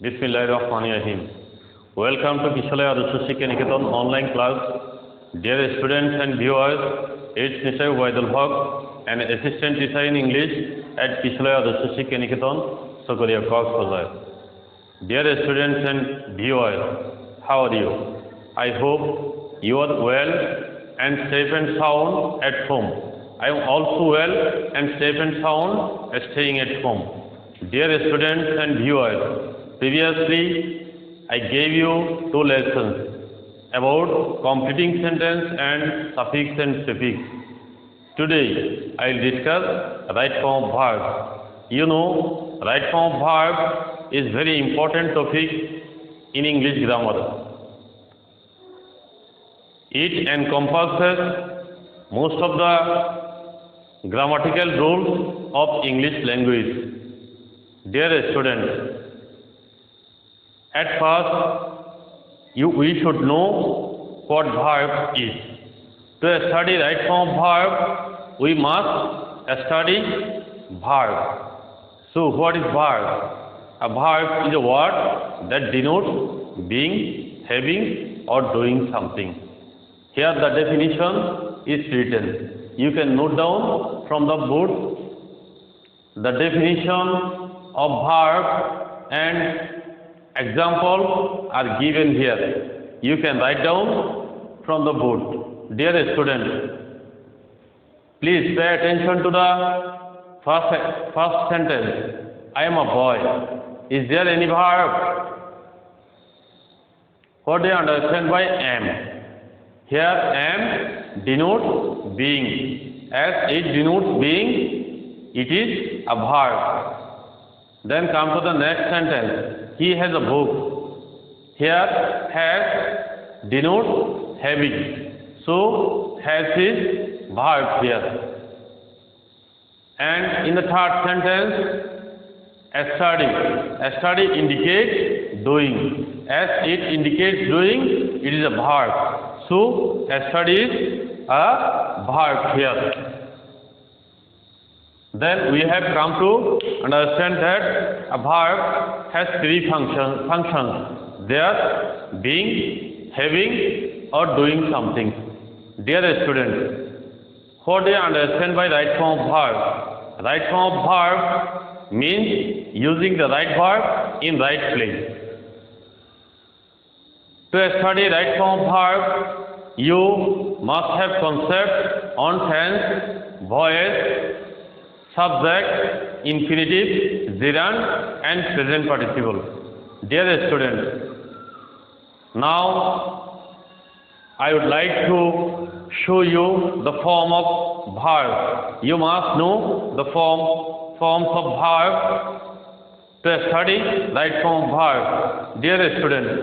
Bismillahirrahmanirrahim. Welcome to Kishaloya Adarsha Shiksha Niketan online class. Dear students and viewers, it's Mr. Obidul Hoque, an assistant teacher in English at Kishaloya Adarsha Shiksha Niketan, Sokolia Coxbazar. Dear students and viewers, how are you? I hope you are well and safe and sound at home. I am also well and safe and sound staying at home. Dear students and viewers, previously I gave you two lessons about completing sentence and suffix and prefix. Today I will discuss right form of verb. You know, right form of verb is very important topic in English grammar. It encompasses most of the grammatical rules of English language. Dear students, at first we should know what verb is. To study right form of verb, we must study verb. So what is verb? A verb is a word that denotes being, having or doing something. Here the definition is written. You can note down from the board the definition of verb and examples are given here. You can write down from the board. Dear students, please pay attention to the first sentence. I am a boy. Is there any verb? What do you understand by am? Here am denotes being. As it denotes being, it is a verb. Then come to the next sentence. He has a book. Here has denotes having. So has is verb here. And in the third sentence, a study. A study indicates doing. As it indicates doing, it is a verb. So a study is a verb here. Then we have come to understand that a verb has three functions. They are being, having or doing something. Dear students, what do you understand by right form of verb? Right form of verb means using the right verb in right place. To study right form of verb, you must have concept on tense, voice, subject, infinitive, gerund and present participle. Dear students, now I would like to show you the form of verb. You must know the forms of verb to study right form of verb. Dear students,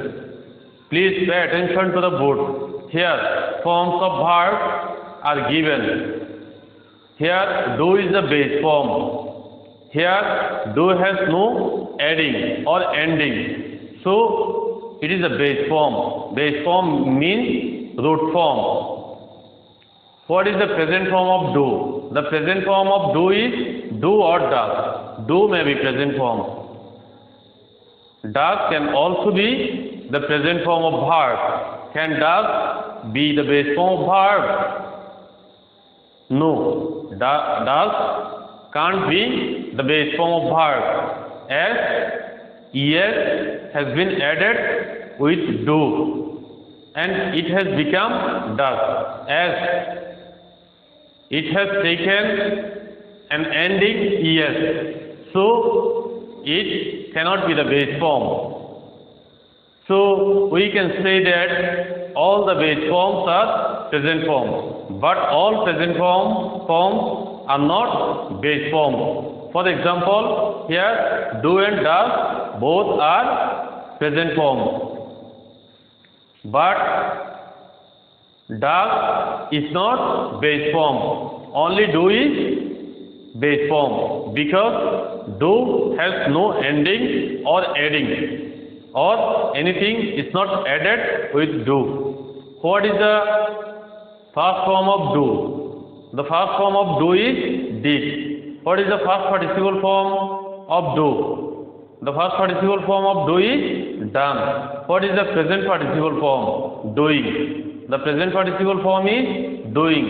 please pay attention to the board. Here forms of verb are given. Here do is the base form. Here do has no adding or ending. So it is a base form. Base form means root form. What is the present form of do? The present form of do is do or does. Do may be present form. Does can also be the present form of verb. Can does be the base form of verb? No, does can't be the base form of verb, as es has been added with do and it has become does, as it has taken an ending es, so it cannot be the base form. So we can say that all the base forms are present forms, but all present forms are not base forms. For example, here do and does both are present forms, but does is not base form. Only do is base form because do has no ending or adding, or anything is not added with do. What is the first form of do? The first form of do is did. What is the first participle form of do? The first participle form of do is done. What is the present participle form? Doing. The present participle form is doing.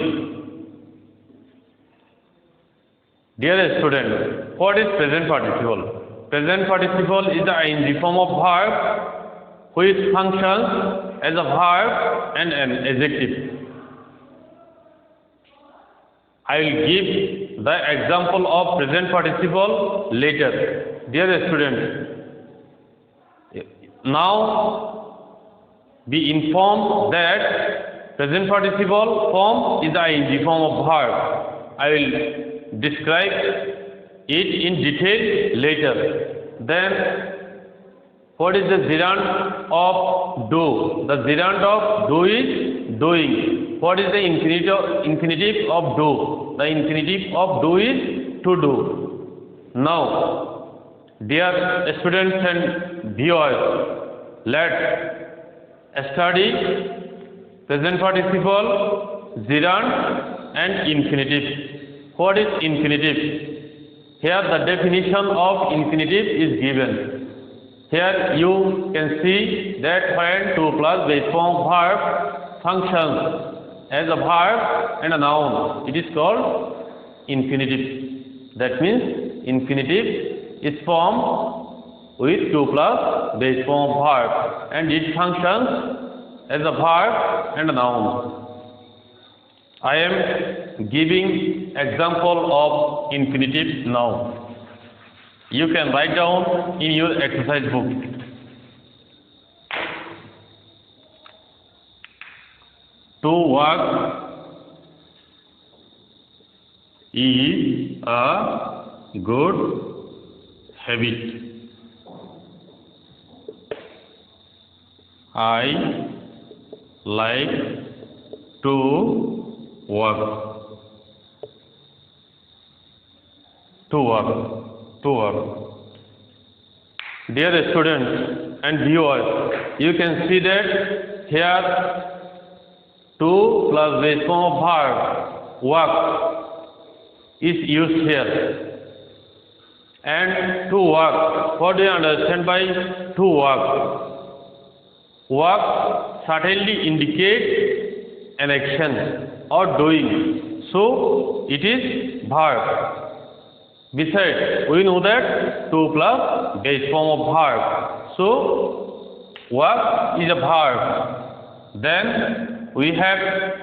Dear student, what is present participle? Present participle is the ing form of verb which functions as a verb and an adjective. I will give the example of present participle later. Dear student, now be informed that present participle form is the ing form of verb. I will describe it in detail later. Then, what is the gerund of do? The gerund of do is doing. What is the infinitive of do? The infinitive of do is to do. Now, dear students and viewers, let's study present participle, gerund and infinitive. What is infinitive? Here the definition of infinitive is given. Here you can see that when 2 plus base form verb functions as a verb and a noun, it is called infinitive. That means infinitive is formed with 2 plus base form verb and it functions as a verb and a noun. I am giving example of infinitive now. You can write down in your exercise book. To work is a good habit. I like to work. Dear students and viewers, you can see that here 2 plus base form of verb work is used here. And to work, what do you understand by to work? Work certainly indicates an action or doing. So it is verb. Besides, we know that 2 plus base form of verb. So work is a verb. Then we have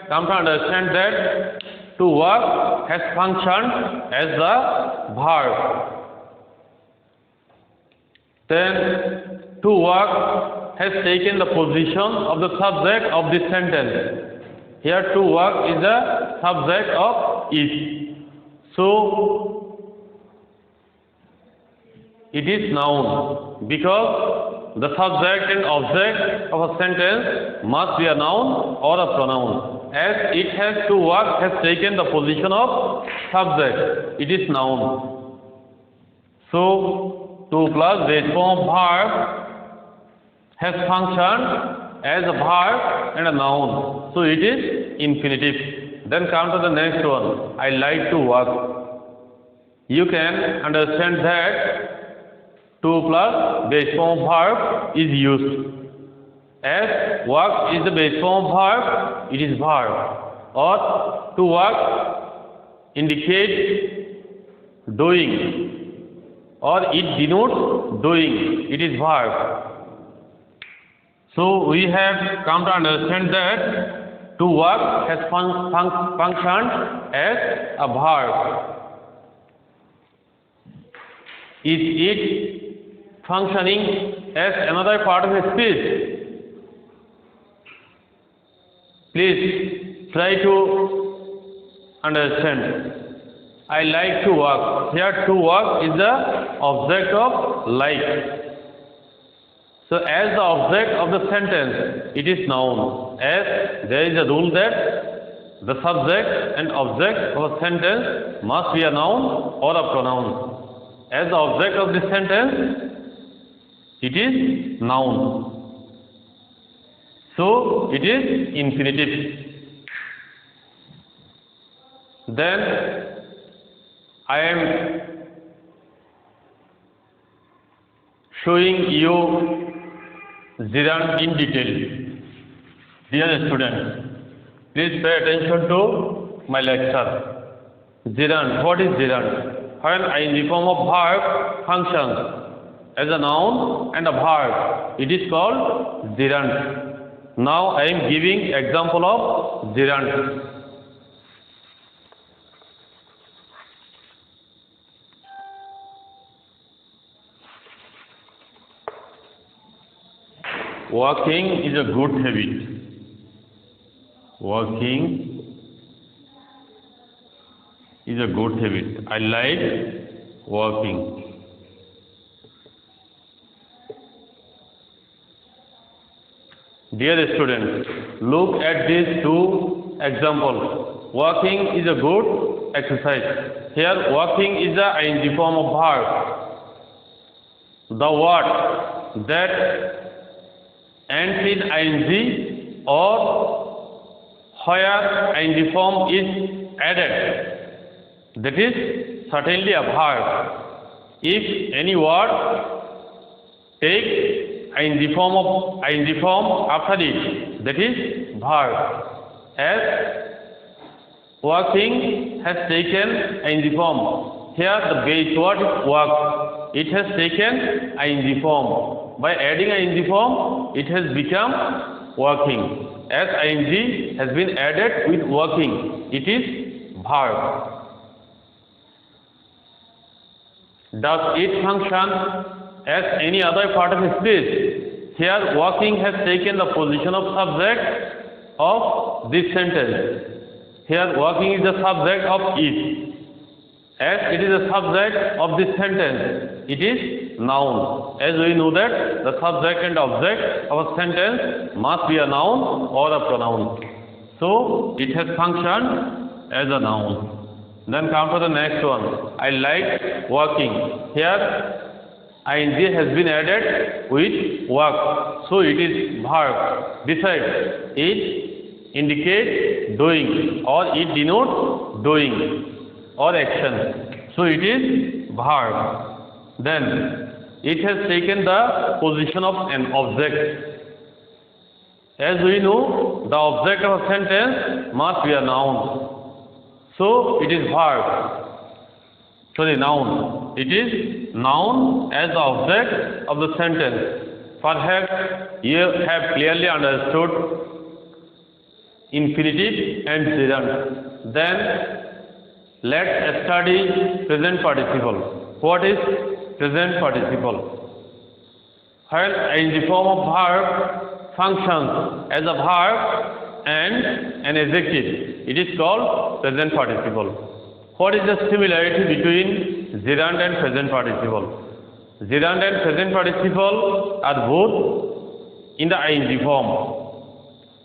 come to understand that to work has functioned as a verb. Then to work has taken the position of the subject of this sentence. Here to work is the subject of it. So it is noun because the subject and object of a sentence must be a noun or a pronoun. As it has to work has taken the position of subject, it is noun. So 2 plus base form verb has functioned as a verb and a noun. So it is infinitive. Then come to the next one. I like to work. You can understand that 2 plus base form verb is used. As work is the base form verb, it is verb. Or to work indicates doing, or it denotes doing, it is verb. So we have come to understand that to work has functioned as a verb. Is it functioning as another part of a speech? Please try to understand. I like to work. Here to work is the object of like. So as the object of the sentence, it is noun. As there is a rule that the subject and object of a sentence must be a noun or a pronoun. As the object of this sentence, it is noun. So it is infinitive. Then I am showing you gerund in detail. Dear students, please pay attention to my lecture. Gerund. What is gerund? When in the form of verb functions as a noun and a verb, it is called gerund. Now I am giving example of gerund. Walking is a good habit. Walking is a good habit. I like walking. Dear students, look at these two examples. Walking is a good exercise. Here walking is in the form of verb. The word that ends in ing or where ing form is added, that is certainly a verb. If any word takes ing form after it, that is verb. As walking has taken ing form. Here the base word is walk. It has taken ing form. By adding ing form, it has become walking. As ing has been added with walking, it is verb. Does it function as any other part of speech? Here walking has taken the position of subject of this sentence. Here walking is the subject of it. As it is the subject of this sentence, it is noun. As we know that the subject and object of a sentence must be a noun or a pronoun. So it has functioned as a noun. Then come to the next one. I like walking. Here ing has been added with work. So it is verb. Besides, it indicates doing or it denotes doing or action. So it is verb. Then it has taken the position of an object. As we know, the object of a sentence must be a noun. So it is verb. Sorry, noun. It is noun as the object of the sentence. Perhaps you have clearly understood infinitive and gerund. Then let's study present participle. What is present participle? When in the form of verb functions as a verb and an adjective, it is called present participle. What is the similarity between gerund and present participle? Gerund and present participle are both in the ing form,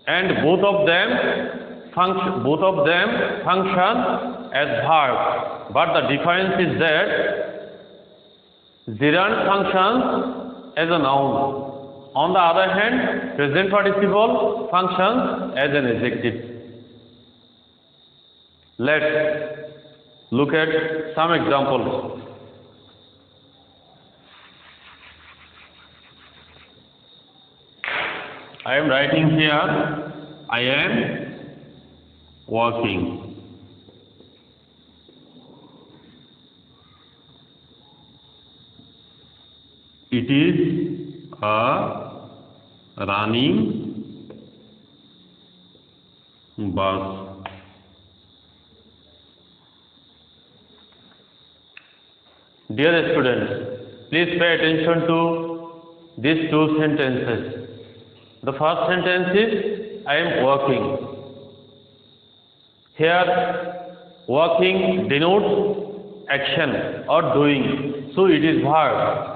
and both of them function as verb. But the difference is that gerund functions as a noun. On the other hand, present participle functions as an adjective. Let's look at some examples. I am writing here, I am walking. It is a running bus. Dear students, please pay attention to these two sentences. The first sentence is, I am walking. Here, walking denotes action or doing, so it is verb.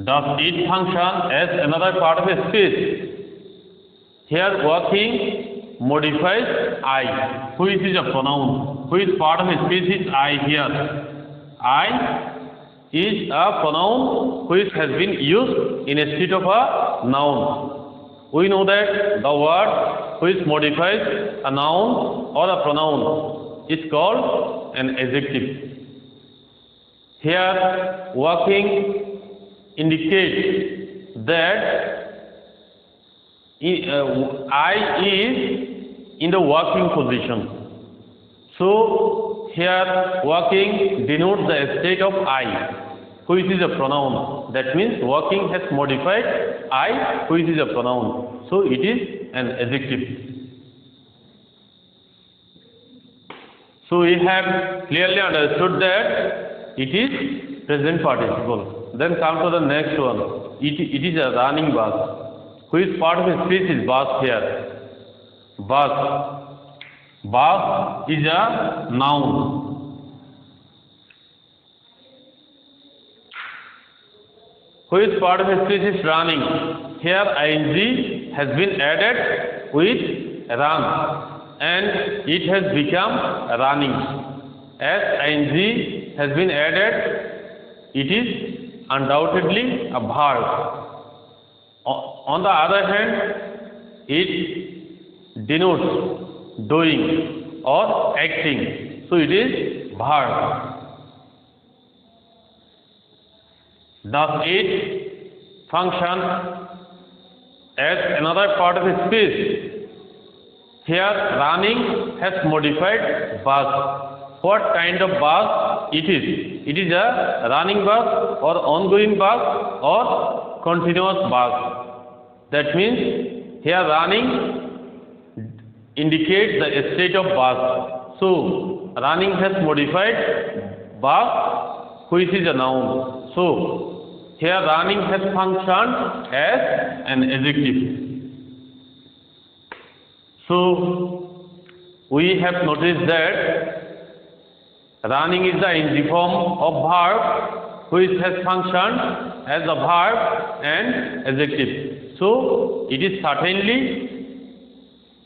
Does it function as another part of a speech? Here, walking modifies I, which is a pronoun. Which part of a speech is I here? I is a pronoun which has been used instead of a noun. We know that the word which modifies a noun or a pronoun is called an adjective. Here, walking indicates that I is in the working position. So here working denotes the state of I, which is a pronoun. That means working has modified I, which is a pronoun. So it is an adjective. So we have clearly understood that it is present participle. Then come to the next one. It is a running bus. Which part of the speech is bus here? Bus. Bus is a noun. Which part of the speech is running? Here ing has been added with run and it has become running. As ing has been added, it is undoubtedly a verb. On the other hand, it denotes doing or acting. So it is verb. Does it function as another part of the speech? Here running has modified bus. What kind of bus it is? It is a running bus or ongoing bus or continuous bus. That means here running indicates the state of bus. So running has modified bus, which is a noun. So here running has functioned as an adjective. So we have noticed that running is the ing form of verb, which has functioned as a verb and adjective. So it is certainly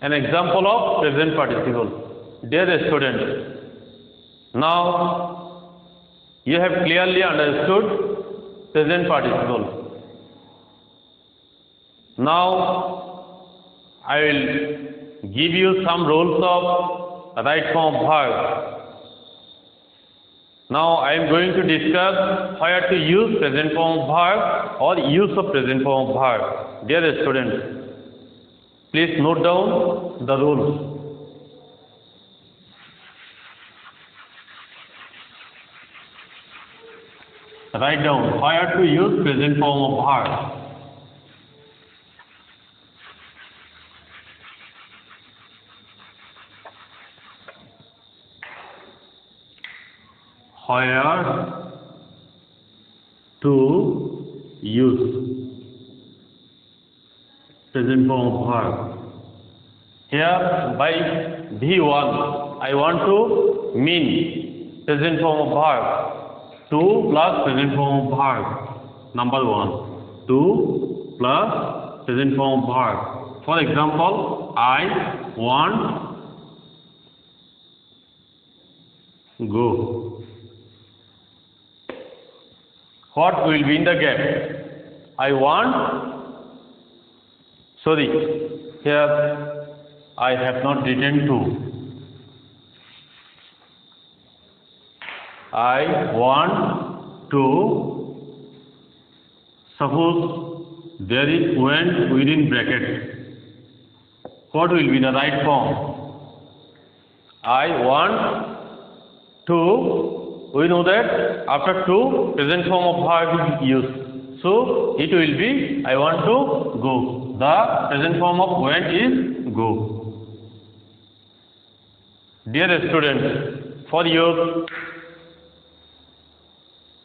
an example of present participle. Dear students, now you have clearly understood present participle. Now I will give you some rules of right form of verb. Now I am going to discuss where to use present form of verb or use of present form of verb. Dear students, please note down the rules. Write down where to use present form of verb. Where to use present form of verb. Here by V1 I want to mean present form of verb. 2 plus present form of verb. Number 1. 2 plus present form of verb. For example, I want go. What will be in the gap? I want, sorry, here I have not written 2. I want to, suppose there is went within bracket. What will be the right form? I want to. We know that after to, present form of verb is used. So it will be I want to go. The present form of went is go. Dear students, for your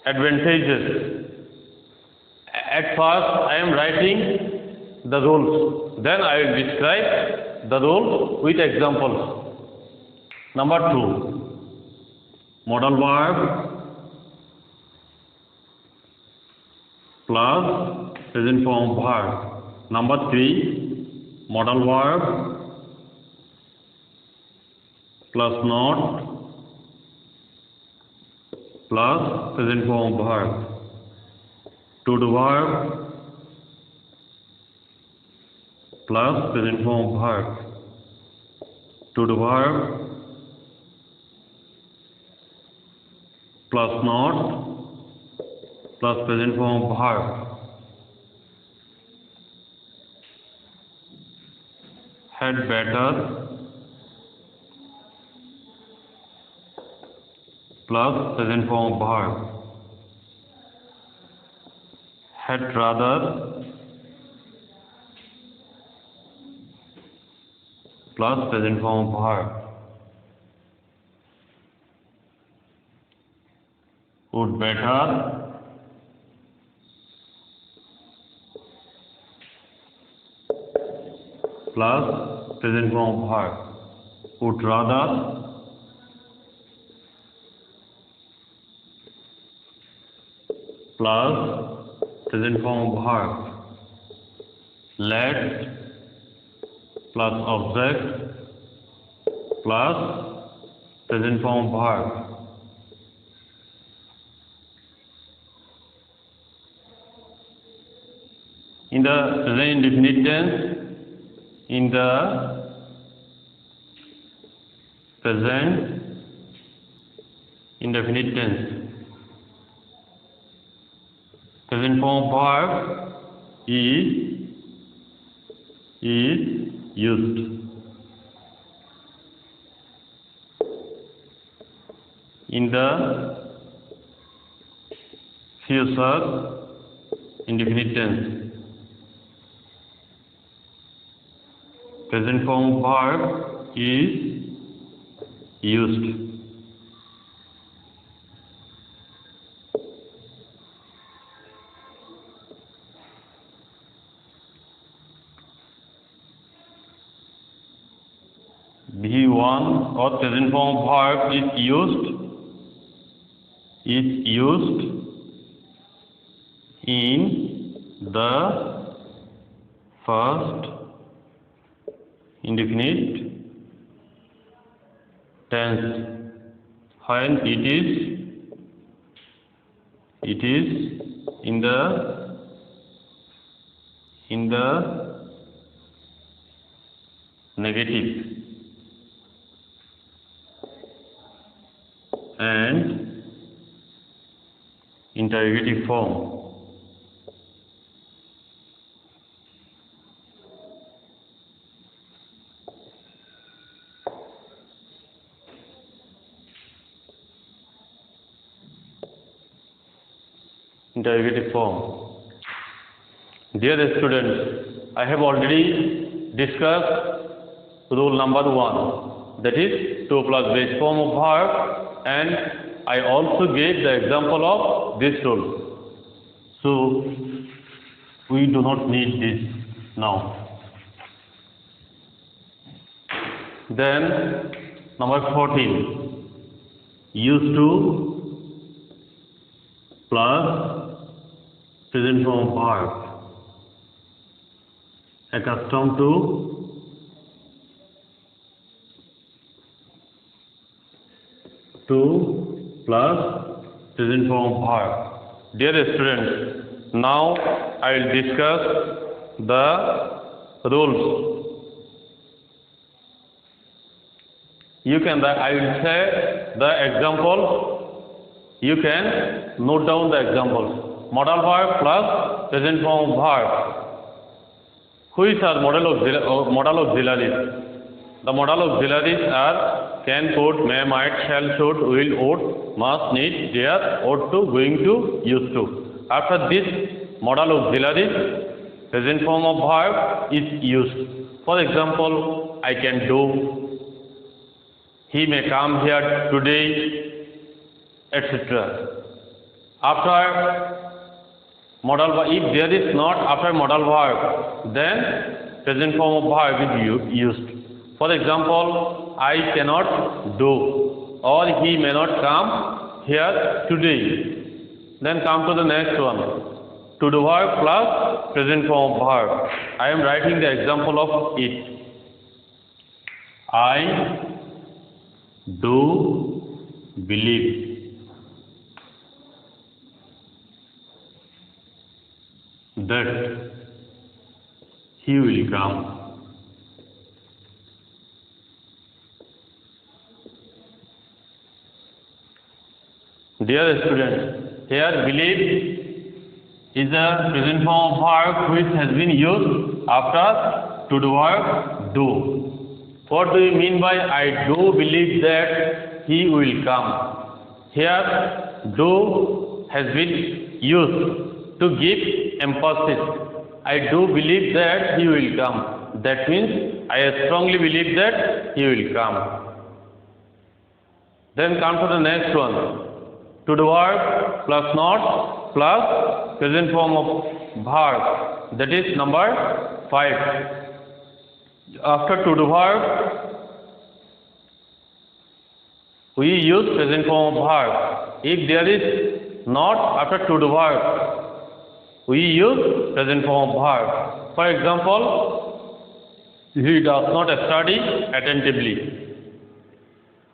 advantages, at first I am writing the rules. Then I will describe the rules with examples. Number 2. Modal verb plus present form of verb. Number 3. Modal verb plus not plus present form of verb. To do verb plus present form of verb. To do verb plus not plus present form of verb. Had better plus present form of verb. Had rather plus present form of verb. Would better plus present form of verb. Would rather plus present form of verb. Let plus object plus present form of verb. In the present indefinite tense, in the present indefinite tense, present form of verb is used. In the future indefinite tense, present form of verb is used. V1 or present form of verb is used in the first indefinite tense when it is in the negative and interrogative form. Interrogative form. Dear students, I have already discussed rule number 1, that is 2 plus base form of verb, and I also gave the example of this rule. So we do not need this now. Then number 14, used to plus present form of verb. Accustomed to plus present form of verb. Dear students, now I will discuss the rules. I will say the example. You can note down the examples. Modal verb plus present form of verb. Which are modal auxiliaries? The modal auxiliaries are can, could, may, might, shall, should, will, ought, must, need, dare, ought to, going to, used to. After this modal auxiliaries, present form of verb is used. For example, I can do, he may come here today, etc. After modal verb, if there is not after modal verb, then present form of verb is used. For example, I cannot do, or he may not come here today. Then come to the next one. To do verb plus present form of verb. I am writing the example of it. I do believe that he will come. Dear students, here believe is a present form of verb which has been used after to do verb do. What do you mean by I do believe that he will come? Here do has been used to give emphasis. I do believe that he will come. That means I strongly believe that he will come. Then come to the next one. To do verb plus not plus present form of verb. That is number 5. After to do verb, we use present form of verb. If there is not after to do verb, we use present form of verb. For example, he does not study attentively.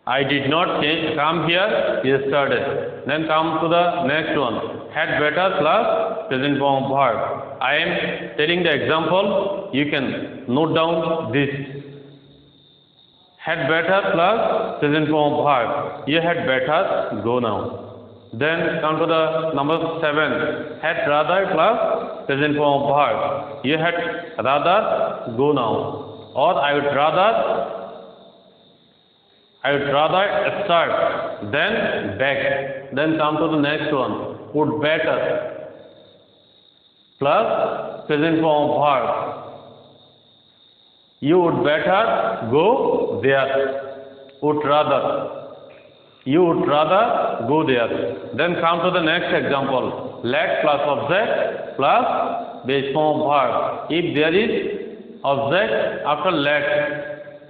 I did not come here yesterday. Then come to the next one. Had better plus present form of verb. I am telling the example. You can note down this. Had better plus present form of verb. You had better go now. Then come to the number 7. Had rather plus present form of verb. You had rather go now. Or I would rather start then back. Then come to the next one. Would better plus present form of verb. You would better go there. Would rather. You would rather go there. Then come to the next example. Let plus object plus base form of verb. If there is object after let,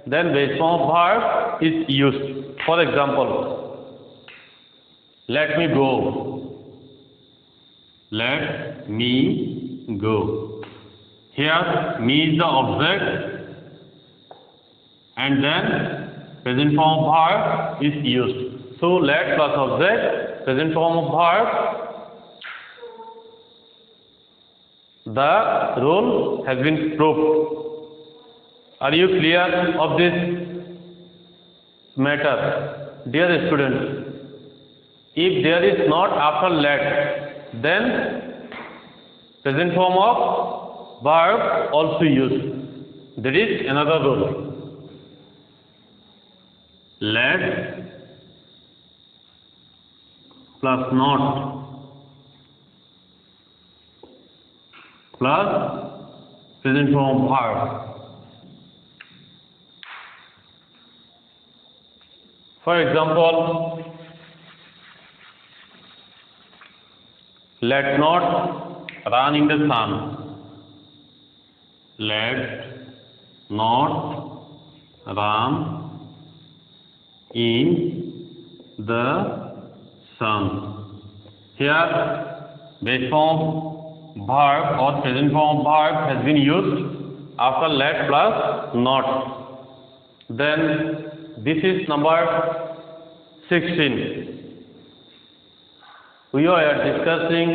then base form of verb is used. For example, let me go. Let me go. Here, me is the object, and then present form of verb is used. So, let plus object, present form of verb, the rule has been proved. Are you clear of this matter? Dear students, if there is not after let, then present form of verb also used. There is another rule. Let plus not plus present form of verb. For example, let not run in the sun. Let not run in the sun. Here, base form verb or present form verb has been used after let plus not. Then this is number 16. We are discussing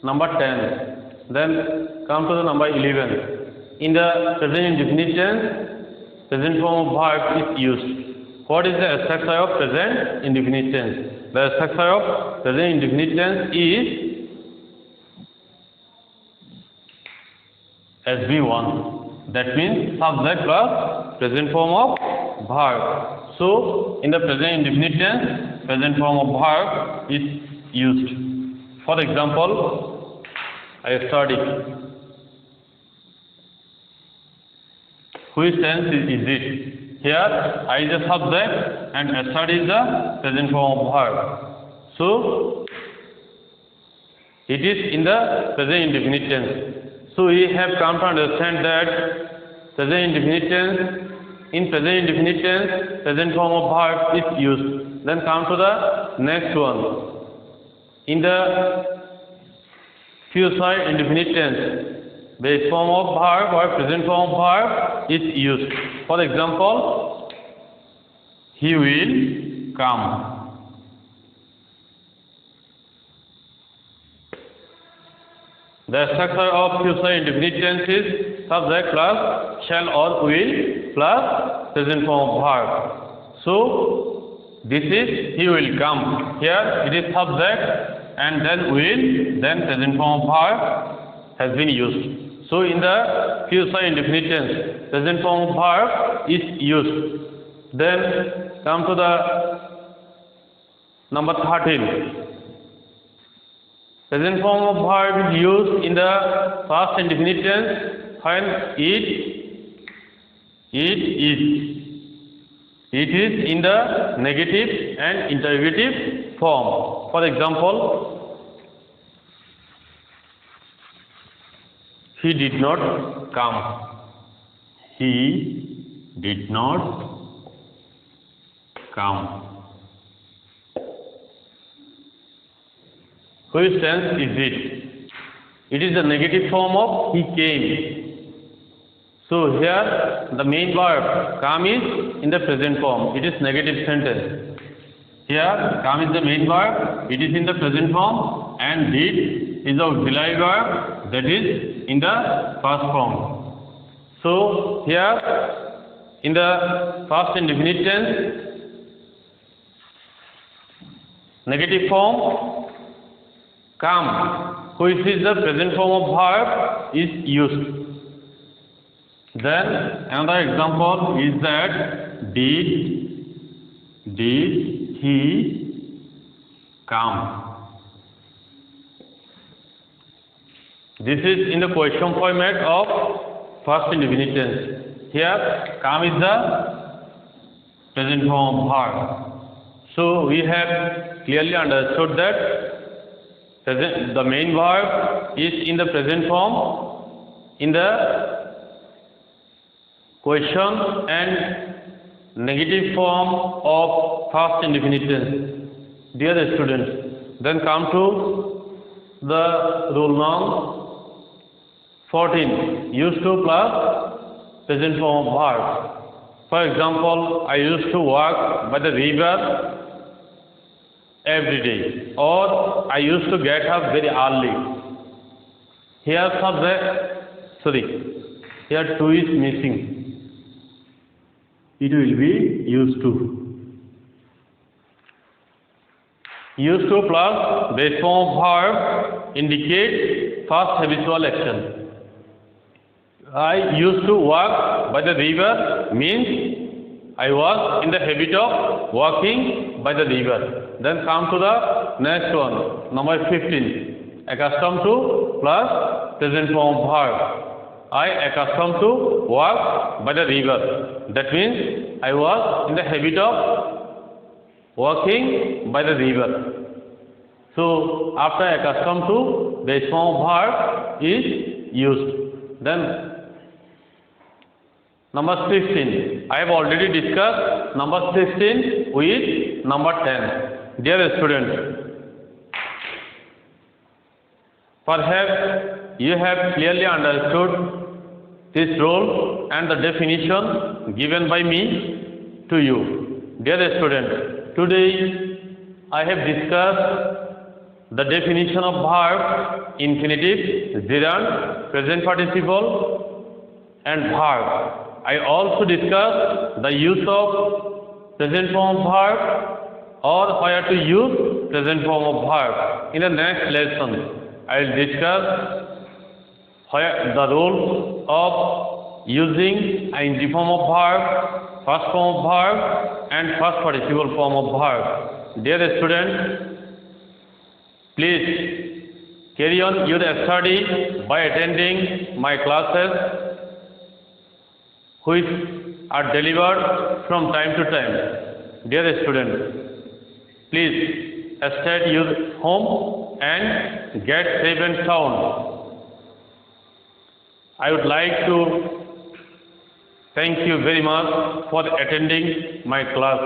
number 10. Then come to the number 11. In the present indefinite, present form of verb is used. What is the structure of present indefinite tense? The structure of present indefinite tense is SB1. That means subject plus present form of verb. So, in the present indefinite tense, present form of verb is used. For example, I study. Which tense is it? Here, I is a subject and study is the present form of verb. So, it is in the present indefinite tense. So, we have come to understand that present indefinite tense, in present indefinite tense, present form of verb is used. Then come to the next one. In the future indefinite tense, base form of verb or present form of verb is used. For example, he will come. The structure of future indefinite tense is subject plus shall or will plus present form of verb. So, this is he will come. Here it is subject and then will, then present form of verb has been used. So in the future indefinite tense, present form of verb is used. Then come to the number 13. Present form of verb is used in the past indefinite tense when it is in the negative and interrogative form. For example, he did not come. He did not come. Which tense is it? It is the negative form of he came. So here the main verb come is in the present form. It is negative sentence. Here come is the main verb. It is in the present form, and did is the auxiliary verb that is in the past form. So here in the past indefinite tense, negative form come, which is the present form of verb, is used. Then another example is that did he come? This is in the question format of first indefinite tense. Here come is the present form of verb. So we have clearly understood that the main verb is in the present form in the question and negative form of past indefinite tense. Dear students, then come to the rule number 14. Used to plus present form of verb. For example, I used to walk by the river every day, or I used to get up very early. Here here to is missing. It will be used to. Used to plus base form of verb indicate past habitual action. I used to walk by the river means I was in the habit of walking by the river. Then come to the next one, number 15. Accustomed to plus present form of verb. I accustomed to walk by the river. That means I was in the habit of walking by the river. So after accustomed to, base form of verb is used. Then number 16. I have already discussed number 16 with number 10. Dear students, perhaps you have clearly understood this role and the definition given by me to you. Dear students, today I have discussed the definition of verb, infinitive, gerund, present participle and verb. I also discussed the use of present form of verb or where to use present form of verb. In the next lesson, I will discuss the rules of using ing form of verb, first form of verb and first participle form of verb. Dear students, please carry on your study by attending my classes which are delivered from time to time. Dear students, please stay at your home and get safe and sound. I would like to thank you very much for attending my class.